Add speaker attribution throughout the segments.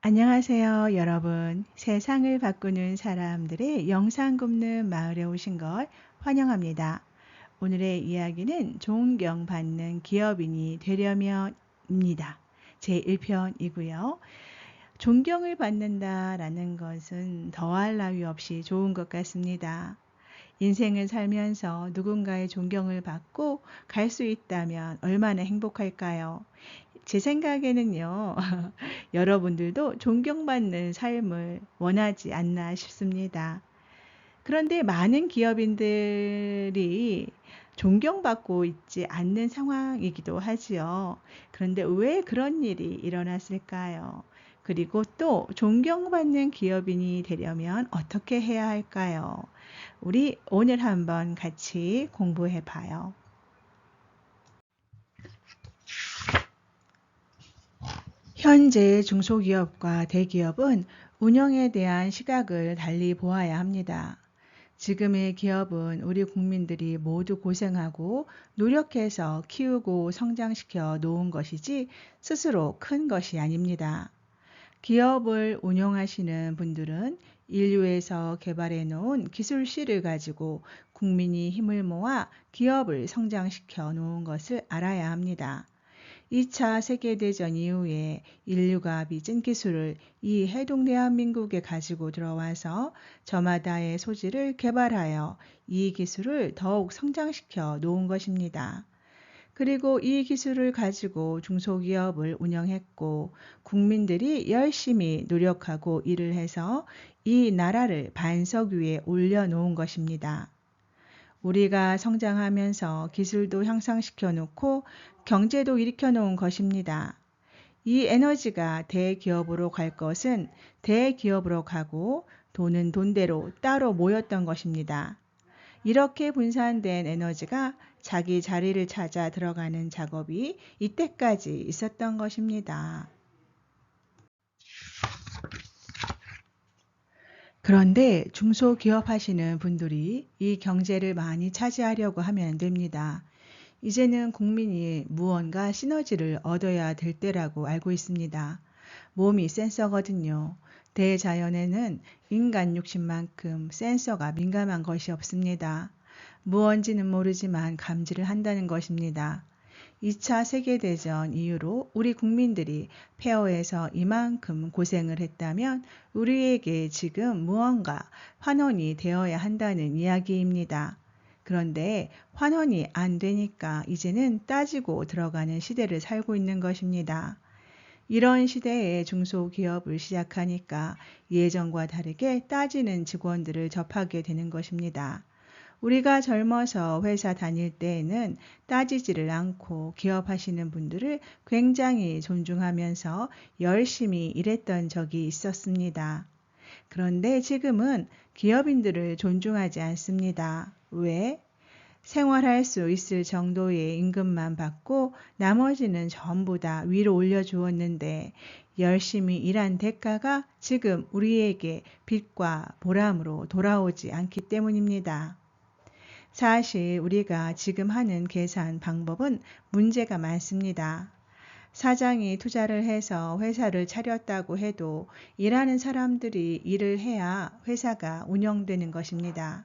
Speaker 1: 안녕하세요, 여러분. 세상을 바꾸는 사람들의 영상 굽는 마을에 오신 걸 환영합니다. 오늘의 이야기는 존경받는 기업인이 되려면입니다. 제1편이고요. 존경을 받는다라는 것은 더할 나위 없이 좋은 것 같습니다. 인생을 살면서 누군가의 존경을 받고 갈 수 있다면 얼마나 행복할까요? 제 생각에는요, 여러분들도 존경받는 삶을 원하지 않나 싶습니다. 그런데 많은 기업인들이 존경받고 있지 않는 상황이기도 하지요. 그런데 왜 그런 일이 일어났을까요? 그리고 또 존경받는 기업인이 되려면 어떻게 해야 할까요? 우리 오늘 한번 같이 공부해 봐요. 현재 중소기업과 대기업은 운영에 대한 시각을 달리 보아야 합니다. 지금의 기업은 우리 국민들이 모두 고생하고 노력해서 키우고 성장시켜 놓은 것이지 스스로 큰 것이 아닙니다. 기업을 운영하시는 분들은 인류에서 개발해 놓은 기술씨를 가지고 국민이 힘을 모아 기업을 성장시켜 놓은 것을 알아야 합니다. 2차 세계대전 이후에 인류가 빚은 기술을 이 해독대한민국에 가지고 들어와서 저마다의 소지를 개발하여 이 기술을 더욱 성장시켜 놓은 것입니다. 그리고 이 기술을 가지고 중소기업을 운영했고 국민들이 열심히 노력하고 일을 해서 이 나라를 반석 위에 올려놓은 것입니다. 우리가 성장하면서 기술도 향상시켜 놓고 경제도 일으켜 놓은 것입니다. 이 에너지가 대기업으로 갈 것은 대기업으로 가고 돈은 돈대로 따로 모였던 것입니다. 이렇게 분산된 에너지가 자기 자리를 찾아 들어가는 작업이 이때까지 있었던 것입니다. 그런데 중소기업 하시는 분들이 이 경제를 많이 차지하려고 하면 안 됩니다. 이제는 국민이 무언가 시너지를 얻어야 될 때라고 알고 있습니다. 몸이 센서거든요. 대자연에는 인간 욕심만큼 센서가 민감한 것이 없습니다. 무언지는 모르지만 감지를 한다는 것입니다. 2차 세계대전 이후로 우리 국민들이 폐허에서 이만큼 고생을 했다면 우리에게 지금 무언가 환원이 되어야 한다는 이야기입니다. 그런데 환원이 안 되니까 이제는 따지고 들어가는 시대를 살고 있는 것입니다. 이런 시대에 중소기업을 시작하니까 예전과 다르게 따지는 직원들을 접하게 되는 것입니다. 우리가 젊어서 회사 다닐 때에는 따지지를 않고 기업하시는 분들을 굉장히 존중하면서 열심히 일했던 적이 있었습니다. 그런데 지금은 기업인들을 존중하지 않습니다. 왜? 생활할 수 있을 정도의 임금만 받고 나머지는 전부 다 위로 올려주었는데 열심히 일한 대가가 지금 우리에게 빚과 보람으로 돌아오지 않기 때문입니다. 사실 우리가 지금 하는 계산 방법은 문제가 많습니다. 사장이 투자를 해서 회사를 차렸다고 해도 일하는 사람들이 일을 해야 회사가 운영되는 것입니다.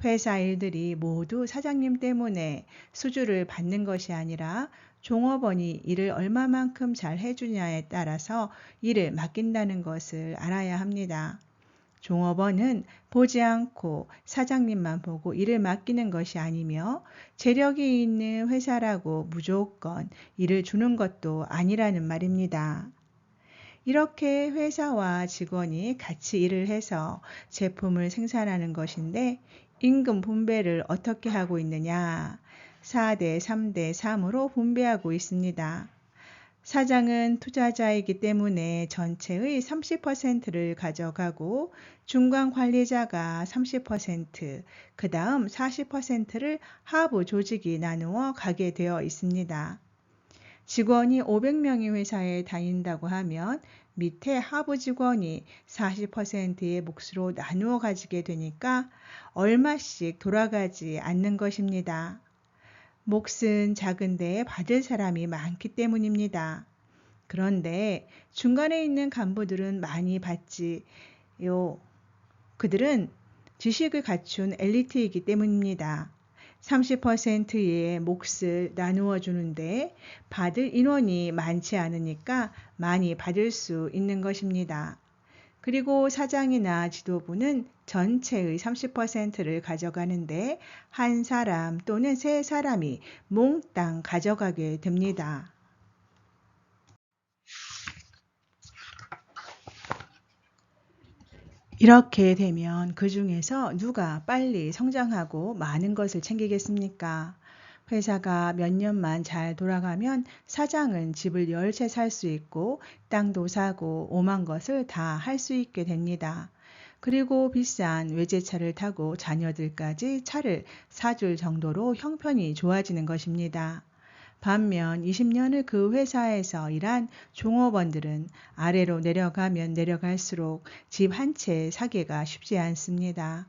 Speaker 1: 회사 일들이 모두 사장님 때문에 수주를 받는 것이 아니라 종업원이 일을 얼마만큼 잘 해주냐에 따라서 일을 맡긴다는 것을 알아야 합니다. 종업원은 보지 않고 사장님만 보고 일을 맡기는 것이 아니며 재력이 있는 회사라고 무조건 일을 주는 것도 아니라는 말입니다. 이렇게 회사와 직원이 같이 일을 해서 제품을 생산하는 것인데 임금 분배를 어떻게 하고 있느냐? 4대 3대 3으로 분배하고 있습니다. 사장은 투자자이기 때문에 전체의 30%를 가져가고 중간 관리자가 30%, 그 다음 40%를 하부 조직이 나누어 가게 되어 있습니다. 직원이 500명이 회사에 다닌다고 하면 밑에 하부 직원이 40%의 몫으로 나누어 가지게 되니까 얼마씩 돌아가지 않는 것입니다. 몫은 작은데 받을 사람이 많기 때문입니다. 그런데 중간에 있는 간부들은 많이 받지요. 그들은 지식을 갖춘 엘리트이기 때문입니다. 30%의 몫을 나누어 주는데 받을 인원이 많지 않으니까 많이 받을 수 있는 것입니다. 그리고 사장이나 지도부는 전체의 30%를 가져가는데 한 사람 또는 세 사람이 몽땅 가져가게 됩니다. 이렇게 되면 그 중에서 누가 빨리 성장하고 많은 것을 챙기겠습니까? 회사가 몇 년만 잘 돌아가면 사장은 집을 10채 살 수 있고 땅도 사고 오만 것을 다 할 수 있게 됩니다. 그리고 비싼 외제차를 타고 자녀들까지 차를 사줄 정도로 형편이 좋아지는 것입니다. 반면 20년을 그 회사에서 일한 종업원들은 아래로 내려가면 내려갈수록 집 한 채 사기가 쉽지 않습니다.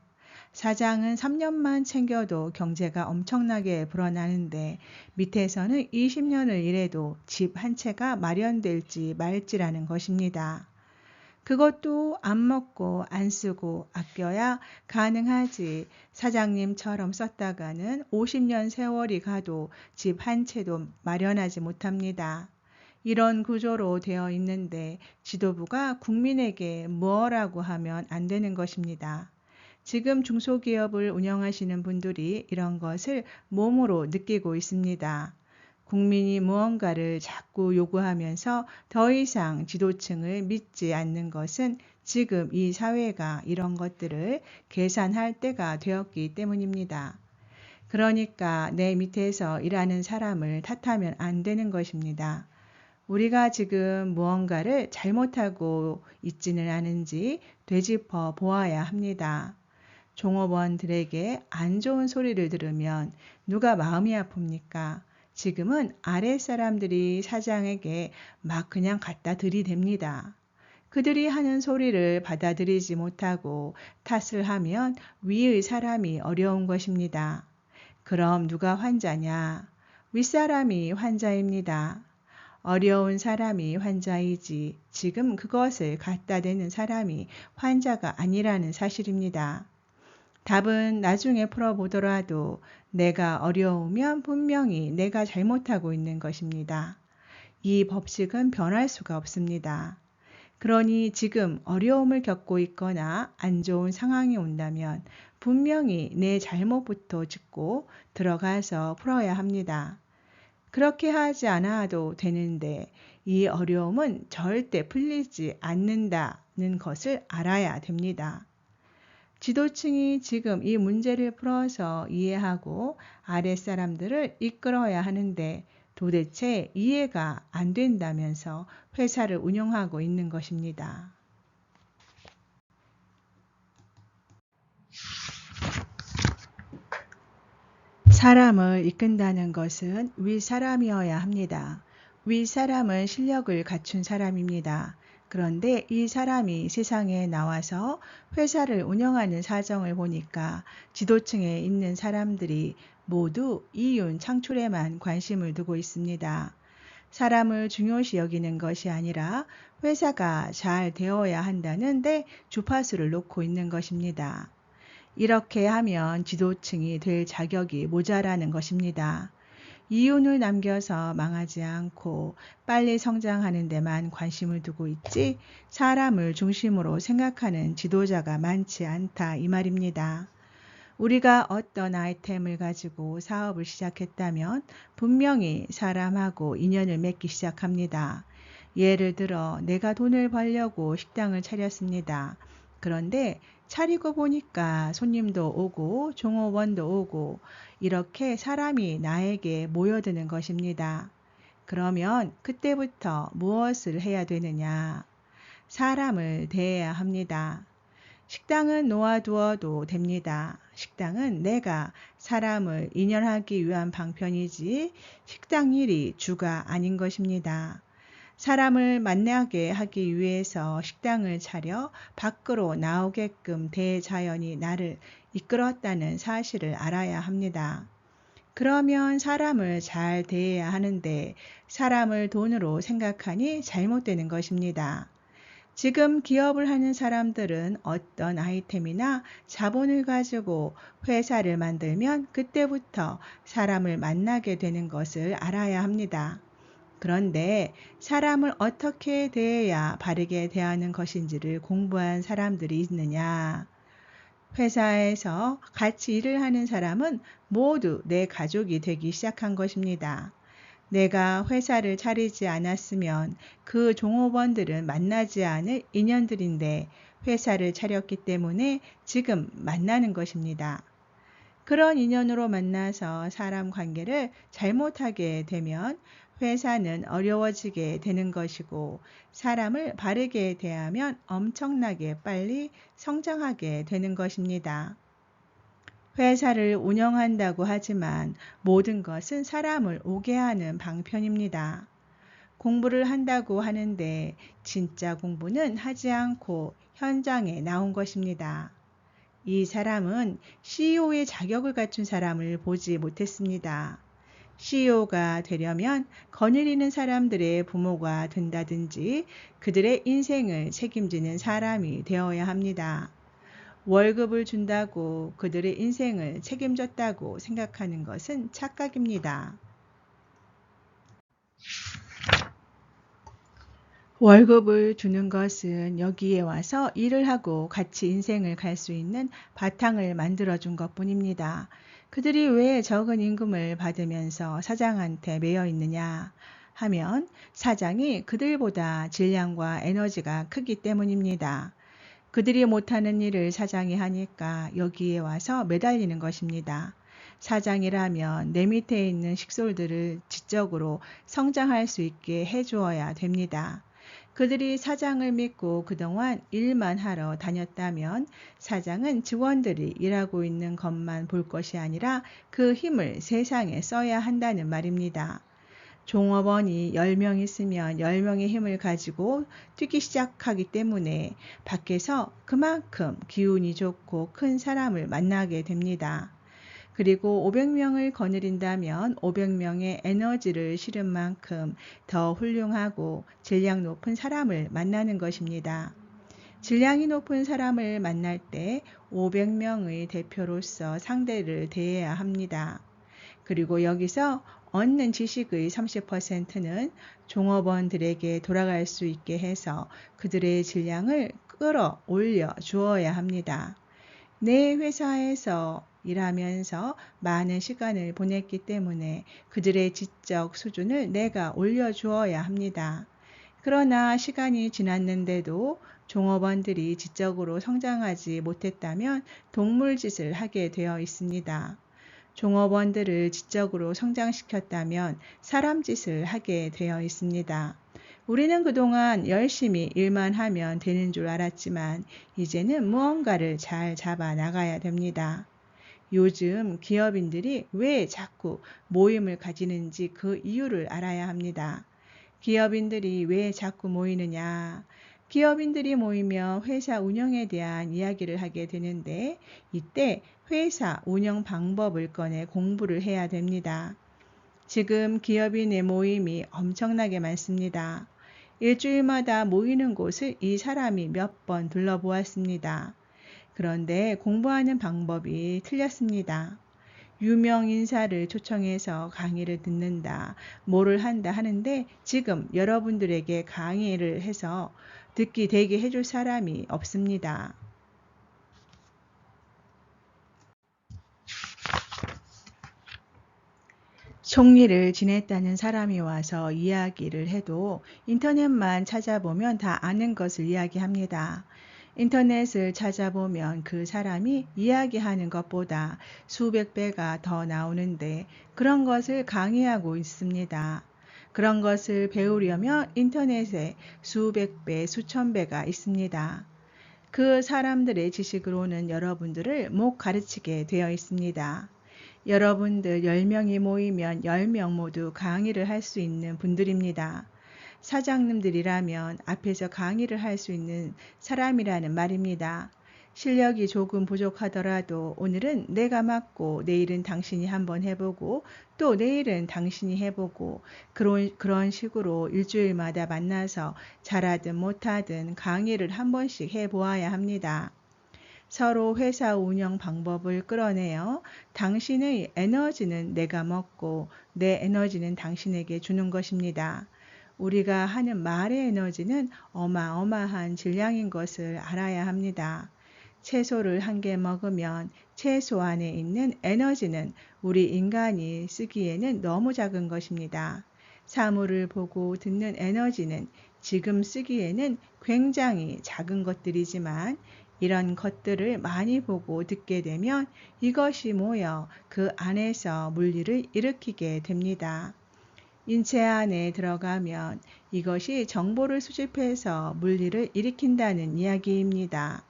Speaker 1: 사장은 3년만 챙겨도 경제가 엄청나게 불어나는데 밑에서는 20년을 일해도 집 한 채가 마련될지 말지라는 것입니다. 그것도 안 먹고 안 쓰고 아껴야 가능하지. 사장님처럼 썼다가는 50년 세월이 가도 집 한 채도 마련하지 못합니다. 이런 구조로 되어 있는데 지도부가 국민에게 뭐라고 하면 안 되는 것입니다. 지금 중소기업을 운영하시는 분들이 이런 것을 몸으로 느끼고 있습니다. 국민이 무언가를 자꾸 요구하면서 더 이상 지도층을 믿지 않는 것은 지금 이 사회가 이런 것들을 계산할 때가 되었기 때문입니다. 그러니까 내 밑에서 일하는 사람을 탓하면 안 되는 것입니다. 우리가 지금 무언가를 잘못하고 있지는 않은지 되짚어 보아야 합니다. 종업원들에게 안 좋은 소리를 들으면 누가 마음이 아픕니까? 지금은 아랫사람들이 사장에게 막 그냥 갖다 들이댑니다. 그들이 하는 소리를 받아들이지 못하고 탓을 하면 위의 사람이 어려운 것입니다. 그럼 누가 환자냐? 윗사람이 환자입니다. 어려운 사람이 환자이지 지금 그것을 갖다 대는 사람이 환자가 아니라는 사실입니다. 답은 나중에 풀어보더라도 내가 어려우면 분명히 내가 잘못하고 있는 것입니다. 이 법칙은 변할 수가 없습니다. 그러니 지금 어려움을 겪고 있거나 안 좋은 상황이 온다면 분명히 내 잘못부터 짚고 들어가서 풀어야 합니다. 그렇게 하지 않아도 되는데 이 어려움은 절대 풀리지 않는다는 것을 알아야 됩니다. 지도층이 지금 이 문제를 풀어서 이해하고 아랫사람들을 이끌어야 하는데 도대체 이해가 안 된다면서 회사를 운영하고 있는 것입니다. 사람을 이끈다는 것은 윗사람이어야 합니다. 윗사람은 실력을 갖춘 사람입니다. 그런데 이 사람이 세상에 나와서 회사를 운영하는 사정을 보니까 지도층에 있는 사람들이 모두 이윤 창출에만 관심을 두고 있습니다. 사람을 중요시 여기는 것이 아니라 회사가 잘 되어야 한다는데 주파수를 놓고 있는 것입니다. 이렇게 하면 지도층이 될 자격이 모자라는 것입니다. 이윤을 남겨서 망하지 않고 빨리 성장하는 데만 관심을 두고 있지 사람을 중심으로 생각하는 지도자가 많지 않다 이 말입니다. 우리가 어떤 아이템을 가지고 사업을 시작했다면 분명히 사람하고 인연을 맺기 시작합니다. 예를 들어 내가 돈을 벌려고 식당을 차렸습니다. 그런데 차리고 보니까 손님도 오고 종업원도 오고 이렇게 사람이 나에게 모여드는 것입니다. 그러면 그때부터 무엇을 해야 되느냐? 사람을 대해야 합니다. 식당은 놓아두어도 됩니다. 식당은 내가 사람을 인연하기 위한 방편이지 식당 일이 주가 아닌 것입니다. 사람을 만나게 하기 위해서 식당을 차려 밖으로 나오게끔 대자연이 나를 이끌었다는 사실을 알아야 합니다. 그러면 사람을 잘 대해야 하는데 사람을 돈으로 생각하니 잘못되는 것입니다. 지금 기업을 하는 사람들은 어떤 아이템이나 자본을 가지고 회사를 만들면 그때부터 사람을 만나게 되는 것을 알아야 합니다. 그런데 사람을 어떻게 대해야 바르게 대하는 것인지를 공부한 사람들이 있느냐? 회사에서 같이 일을 하는 사람은 모두 내 가족이 되기 시작한 것입니다. 내가 회사를 차리지 않았으면 그 종업원들은 만나지 않을 인연들인데 회사를 차렸기 때문에 지금 만나는 것입니다. 그런 인연으로 만나서 사람 관계를 잘못하게 되면 회사는 어려워지게 되는 것이고 사람을 바르게 대하면 엄청나게 빨리 성장하게 되는 것입니다. 회사를 운영한다고 하지만 모든 것은 사람을 오게 하는 방편입니다. 공부를 한다고 하는데 진짜 공부는 하지 않고 현장에 나온 것입니다. 이 사람은 CEO의 자격을 갖춘 사람을 보지 못했습니다. CEO가 되려면 거느리는 사람들의 부모가 된다든지 그들의 인생을 책임지는 사람이 되어야 합니다. 월급을 준다고 그들의 인생을 책임졌다고 생각하는 것은 착각입니다. 월급을 주는 것은 여기에 와서 일을 하고 같이 인생을 갈 수 있는 바탕을 만들어준 것뿐입니다. 그들이 왜 적은 임금을 받으면서 사장한테 매여 있느냐 하면 사장이 그들보다 질량과 에너지가 크기 때문입니다. 그들이 못하는 일을 사장이 하니까 여기에 와서 매달리는 것입니다. 사장이라면 내 밑에 있는 식솔들을 지적으로 성장할 수 있게 해주어야 됩니다. 그들이 사장을 믿고 그동안 일만 하러 다녔다면 사장은 직원들이 일하고 있는 것만 볼 것이 아니라 그 힘을 세상에 써야 한다는 말입니다. 종업원이 10명 있으면 10명의 힘을 가지고 뛰기 시작하기 때문에 밖에서 그만큼 기운이 좋고 큰 사람을 만나게 됩니다. 그리고 500명을 거느린다면 500명의 에너지를 실은 만큼 더 훌륭하고 질량 높은 사람을 만나는 것입니다. 질량이 높은 사람을 만날 때 500명의 대표로서 상대를 대해야 합니다. 그리고 여기서 얻는 지식의 30%는 종업원들에게 돌아갈 수 있게 해서 그들의 질량을 끌어올려 주어야 합니다. 내 회사에서 일하면서 많은 시간을 보냈기 때문에 그들의 지적 수준을 내가 올려주어야 합니다. 그러나 시간이 지났는데도 종업원들이 지적으로 성장하지 못했다면 동물짓을 하게 되어 있습니다. 종업원들을 지적으로 성장시켰다면 사람짓을 하게 되어 있습니다. 우리는 그동안 열심히 일만 하면 되는 줄 알았지만 이제는 무언가를 잘 잡아 나가야 됩니다. 요즘 기업인들이 왜 자꾸 모임을 가지는지 그 이유를 알아야 합니다. 기업인들이 왜 자꾸 모이느냐? 기업인들이 모이며 회사 운영에 대한 이야기를 하게 되는데 이때 회사 운영 방법을 꺼내 공부를 해야 됩니다. 지금 기업인의 모임이 엄청나게 많습니다. 일주일마다 모이는 곳을 이 사람이 몇 번 둘러보았습니다. 그런데 공부하는 방법이 틀렸습니다. 유명 인사를 초청해서 강의를 듣는다, 뭐를 한다 하는데 지금 여러분들에게 강의를 해서 듣기 되게 해줄 사람이 없습니다. 총리를 지냈다는 사람이 와서 이야기를 해도 인터넷만 찾아보면 다 아는 것을 이야기합니다. 인터넷을 찾아보면 그 사람이 이야기하는 것보다 수백 배가 더 나오는데 그런 것을 강의하고 있습니다. 그런 것을 배우려면 인터넷에 수백 배, 수천 배가 있습니다. 그 사람들의 지식으로는 여러분들을 못 가르치게 되어 있습니다. 여러분들 10명이 모이면 10명 모두 강의를 할 수 있는 분들입니다. 사장님들이라면 앞에서 강의를 할 수 있는 사람이라는 말입니다. 실력이 조금 부족하더라도 오늘은 내가 맡고 내일은 당신이 한번 해보고 또 내일은 당신이 해보고 그런 식으로 일주일마다 만나서 잘하든 못하든 강의를 한 번씩 해보아야 합니다. 서로 회사 운영 방법을 끌어내어 당신의 에너지는 내가 먹고 내 에너지는 당신에게 주는 것입니다. 우리가 하는 말의 에너지는 어마어마한 질량인 것을 알아야 합니다. 채소를 한 개 먹으면 채소 안에 있는 에너지는 우리 인간이 쓰기에는 너무 작은 것입니다. 사물을 보고 듣는 에너지는 지금 쓰기에는 굉장히 작은 것들이지만 이런 것들을 많이 보고 듣게 되면 이것이 모여 그 안에서 물리를 일으키게 됩니다. 인체 안에 들어가면 이것이 정보를 수집해서 물리를 일으킨다는 이야기입니다.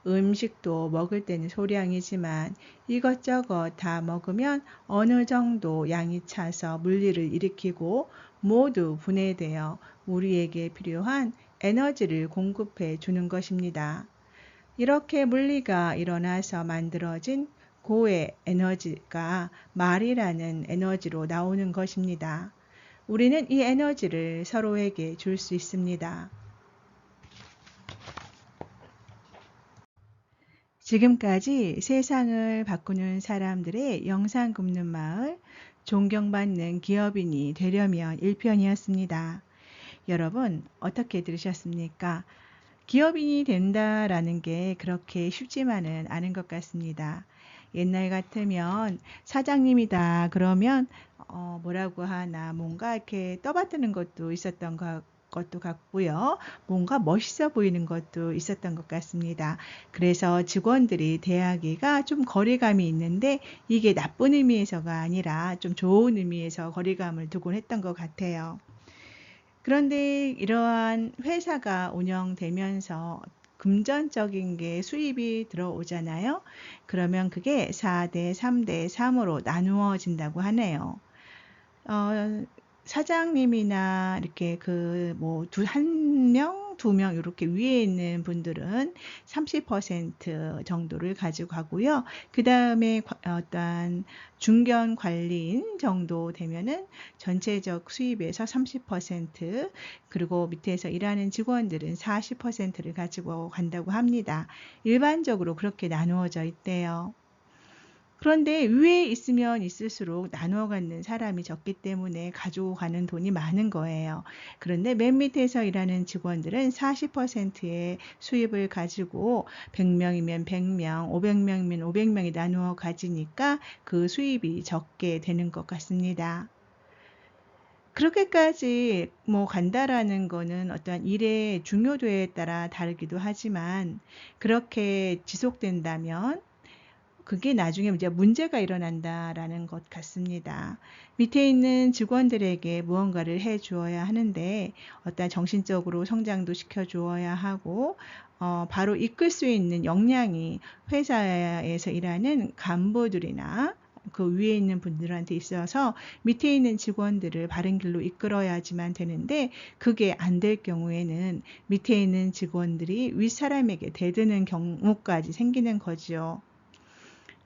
Speaker 1: 음식도 먹을 때는 소량이지만 이것저것 다 먹으면 어느 정도 양이 차서 물리를 일으키고 모두 분해되어 우리에게 필요한 에너지를 공급해 주는 것입니다. 이렇게 물리가 일어나서 만들어진 고의 에너지가 말이라는 에너지로 나오는 것입니다. 우리는 이 에너지를 서로에게 줄 수 있습니다. 지금까지 세상을 바꾸는 사람들의 영상 굽는 마을, 존경받는 기업인이 되려면 1편이었습니다. 여러분 어떻게 들으셨습니까? 기업인이 된다라는 게 그렇게 쉽지만은 않은 것 같습니다. 옛날 같으면 사장님이다 그러면 뭐라고 하나 뭔가 이렇게 떠받드는 것도 있었던 것도 같고요. 뭔가 멋있어 보이는 것도 있었던 것 같습니다. 그래서 직원들이 대하기가 좀 거리감이 있는데 이게 나쁜 의미에서가 아니라 좀 좋은 의미에서 거리감을 두곤 했던 것 같아요. 그런데 이러한 회사가 운영되면서 금전적인 게 수입이 들어오잖아요. 그러면 그게 4대 3대 3으로 나누어진다고 하네요. 사장님이나 이렇게 한 명, 두 명 이렇게 위에 있는 분들은 30% 정도를 가지고 가고요. 그 다음에 어떤 중견 관리인 정도 되면은 전체적 수입에서 30% 그리고 밑에서 일하는 직원들은 40%를 가지고 간다고 합니다. 일반적으로 그렇게 나누어져 있대요. 그런데 위에 있으면 있을수록 나누어 갖는 사람이 적기 때문에 가지고 가는 돈이 많은 거예요. 그런데 맨 밑에서 일하는 직원들은 40%의 수입을 가지고 100명이면 100명, 500명이면 500명이 나누어 가지니까 그 수입이 적게 되는 것 같습니다. 그렇게까지 간다라는 거는 어떤 일의 중요도에 따라 다르기도 하지만 그렇게 지속된다면 그게 나중에 이제 문제가 일어난다라는 것 같습니다. 밑에 있는 직원들에게 무언가를 해 주어야 하는데 어떤 정신적으로 성장도 시켜 주어야 하고 바로 이끌 수 있는 역량이 회사에서 일하는 간부들이나 그 위에 있는 분들한테 있어서 밑에 있는 직원들을 바른 길로 이끌어야지만 되는데 그게 안 될 경우에는 밑에 있는 직원들이 윗사람에게 대드는 경우까지 생기는 거죠.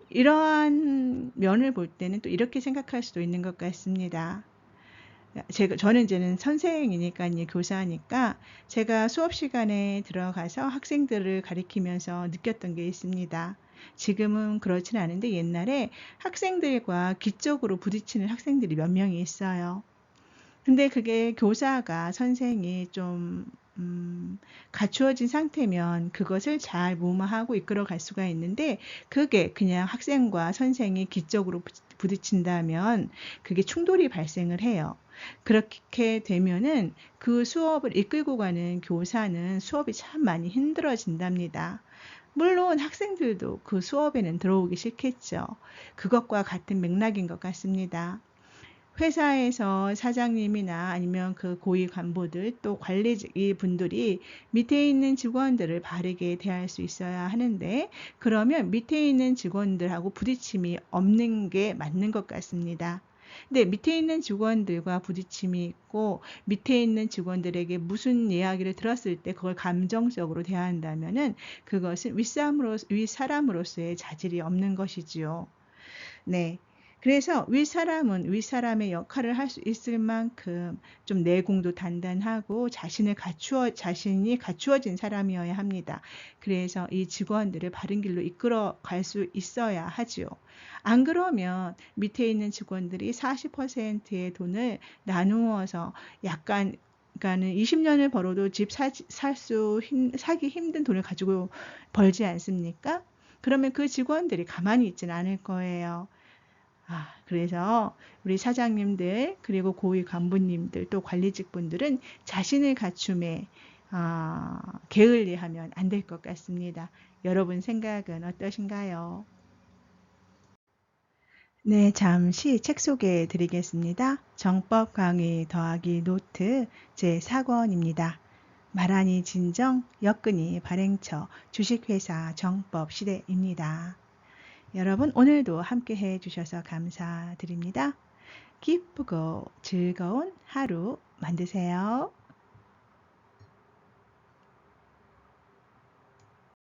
Speaker 1: 이러한 면을 볼 때는 또 이렇게 생각할 수도 있는 것 같습니다. 저는 이제는 선생이니까, 교사니까 제가 수업 시간에 들어가서 학생들을 가리키면서 느꼈던 게 있습니다. 지금은 그렇진 않은데 옛날에 학생들과 기적으로 부딪히는 학생들이 몇 명이 있어요. 근데 그게 교사가 선생이 좀 갖추어진 상태면 그것을 잘 무마하고 이끌어 갈 수가 있는데 그게 그냥 학생과 선생이 기적으로 부딪힌다면 그게 충돌이 발생을 해요. 그렇게 되면은 그 수업을 이끌고 가는 교사는 수업이 참 많이 힘들어진답니다. 물론 학생들도 그 수업에는 들어오기 싫겠죠. 그것과 같은 맥락인 것 같습니다. 회사에서 사장님이나 아니면 그 고위 간부들 또 관리 분들이 밑에 있는 직원들을 바르게 대할 수 있어야 하는데 그러면 밑에 있는 직원들하고 부딪힘이 없는 게 맞는 것 같습니다. 근데 밑에 있는 직원들과 부딪힘이 있고 밑에 있는 직원들에게 무슨 이야기를 들었을 때 그걸 감정적으로 대한다면은 그것은 윗사람으로서의 자질이 없는 것이지요. 네. 그래서 윗사람은 윗사람의 역할을 할 수 있을 만큼 좀 내공도 단단하고 자신이 갖추어진 사람이어야 합니다. 그래서 이 직원들을 바른 길로 이끌어 갈 수 있어야 하지요. 안 그러면 밑에 있는 직원들이 40%의 돈을 나누어서 약간 그러니까는 20년을 벌어도 집 사기 힘든 돈을 가지고 벌지 않습니까? 그러면 그 직원들이 가만히 있지는 않을 거예요. 그래서 우리 사장님들 그리고 고위 간부님들 또 관리직 분들은 자신을 갖춤에 게을리하면 안 될 것 같습니다. 여러분 생각은 어떠신가요? 네, 잠시 책 소개해 드리겠습니다. 정법 강의 더하기 노트 제4권입니다. 말하니 진정, 역근이 발행처, 주식회사 정법 시대입니다. 여러분 오늘도 함께 해 주셔서 감사드립니다. 기쁘고 즐거운 하루 만드세요.